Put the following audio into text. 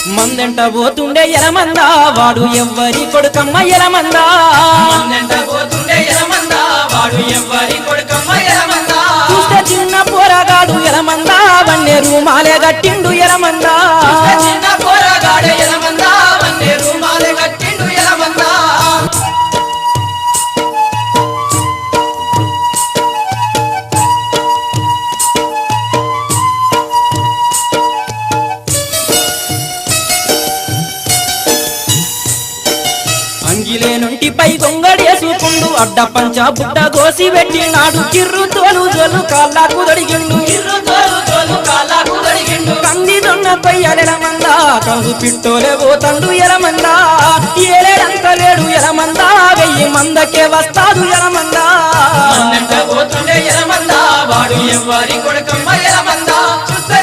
మందెంట పోతుండే ఎలమందా వాడు ఎవ్వరి కొడుకమ్మ ఎలమందా మందెంట పోతుండే ఎలమందా వాడు ఎవ్వరి కొడుకమ్మ ఎలమందా చూస్తే చిన్న పోరగాడు ఎలమందా వన్నే రూమాలే కట్టిండు ఎలమందా చిన్న పోరగాడు ఎలమందా వన్నే రూమాలే కట్టిండు ఎలమందా అంగిలేనుంటిపై గొంగడేసుకుండు అడ్డ పంచ బుట్ట గోసి పెట్టినాడు కిర్రు తోలు జోలు కాళ్ళకు దొడిగిండు కంది దొన్నపై ఎలమందా కందు పిట్టోలే పోతండు ఎలమందా ఏలేడంత లేడు ఎలమందా 1000 మందకే వస్తాడు ఎలమందా పోతుండే ఎలమందా వాడు ఎవ్వరి కొడుకమ్మ ఎలమందా చూస్తే